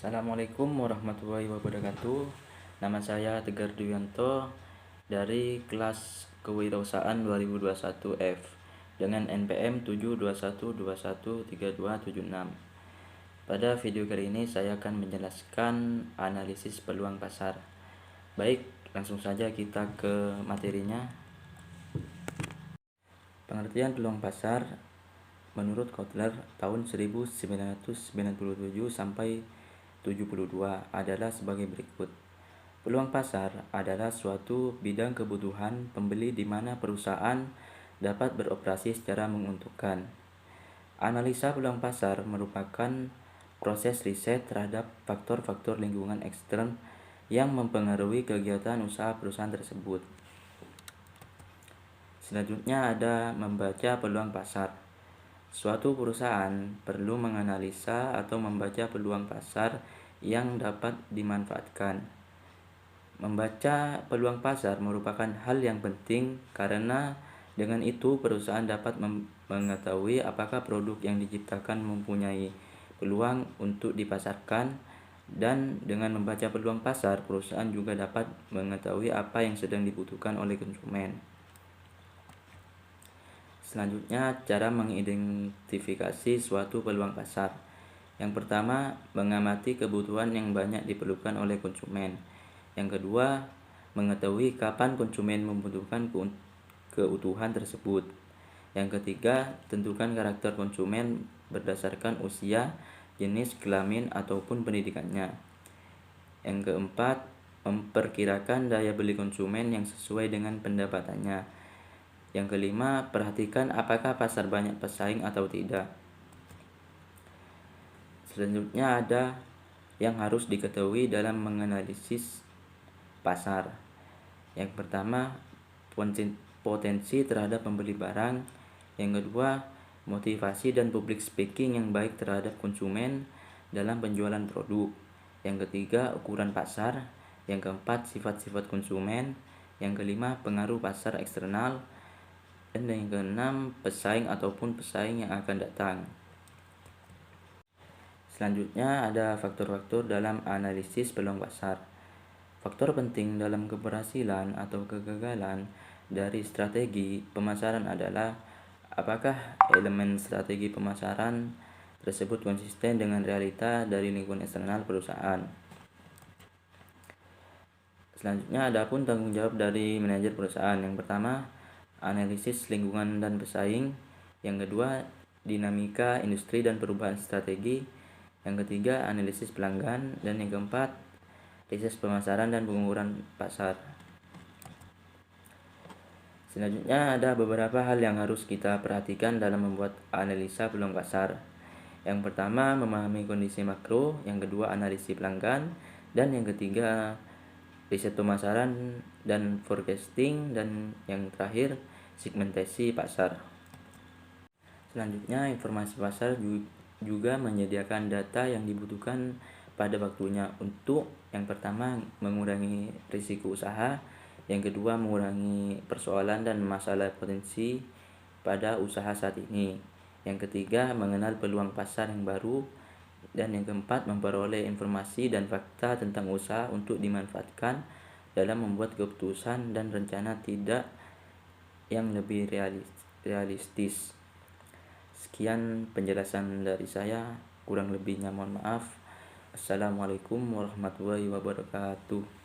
Assalamualaikum warahmatullahi wabarakatuh. Nama saya Tegar Dwianto dari kelas Kewirausahaan 2021 F dengan NPM 721213276. Pada video kali ini saya akan menjelaskan analisis peluang pasar. Baik, langsung saja kita ke materinya. Pengertian peluang pasar menurut Kotler tahun 1997 sampai 72 adalah sebagai berikut. Peluang pasar adalah suatu bidang kebutuhan pembeli di mana perusahaan dapat beroperasi secara menguntungkan. Analisa peluang pasar merupakan proses riset terhadap faktor-faktor lingkungan ekstern yang mempengaruhi kegiatan usaha perusahaan tersebut. Selanjutnya ada membaca peluang pasar. Suatu perusahaan perlu menganalisa atau membaca peluang pasar yang dapat dimanfaatkan. Membaca peluang pasar merupakan hal yang penting karena dengan itu perusahaan dapat mengetahui apakah produk yang diciptakan mempunyai peluang untuk dipasarkan, dan dengan membaca peluang pasar perusahaan juga dapat mengetahui apa yang sedang dibutuhkan oleh konsumen. Selanjutnya, cara mengidentifikasi suatu peluang pasar. Yang pertama, mengamati kebutuhan yang banyak diperlukan oleh konsumen. Yang kedua, mengetahui kapan konsumen membutuhkan keutuhan tersebut. Yang ketiga, tentukan karakter konsumen berdasarkan usia, jenis kelamin, ataupun pendidikannya. Yang keempat, memperkirakan daya beli konsumen yang sesuai dengan pendapatannya. Yang kelima, perhatikan apakah pasar banyak pesaing atau tidak. Selanjutnya ada yang harus diketahui dalam menganalisis pasar. Yang pertama, potensi terhadap pembeli barang. Yang kedua, motivasi dan public speaking yang baik terhadap konsumen dalam penjualan produk. Yang ketiga, ukuran pasar. Yang keempat, sifat-sifat konsumen. Yang kelima, pengaruh pasar eksternal. Dan yang keenam, pesaing ataupun pesaing yang akan datang. Selanjutnya ada faktor-faktor dalam analisis peluang pasar. Faktor penting dalam keberhasilan atau kegagalan dari strategi pemasaran adalah apakah elemen strategi pemasaran tersebut konsisten dengan realita dari lingkungan eksternal perusahaan. Selanjutnya ada pun tanggung jawab dari manajer perusahaan. Yang pertama, analisis lingkungan dan pesaing. Yang kedua, dinamika industri dan perubahan strategi. Yang ketiga, analisis pelanggan. Dan yang keempat, riset pemasaran dan pengukuran pasar. Selanjutnya ada beberapa hal yang harus kita perhatikan dalam membuat analisa peluang pasar. Yang pertama, memahami kondisi makro. Yang kedua, analisis pelanggan. Dan yang ketiga, riset pemasaran dan forecasting. Dan yang terakhir, segmentasi pasar. Selanjutnya, informasi pasar juga menyediakan data yang dibutuhkan pada waktunya untuk yang pertama mengurangi risiko usaha, yang kedua mengurangi persoalan dan masalah potensi pada usaha saat ini, yang ketiga mengenal peluang pasar yang baru, dan yang keempat memperoleh informasi dan fakta tentang usaha untuk dimanfaatkan dalam membuat keputusan dan rencana tidak yang lebih realistis. Sekian penjelasan dari saya, kurang lebihnya mohon maaf. Assalamualaikum warahmatullahi wabarakatuh.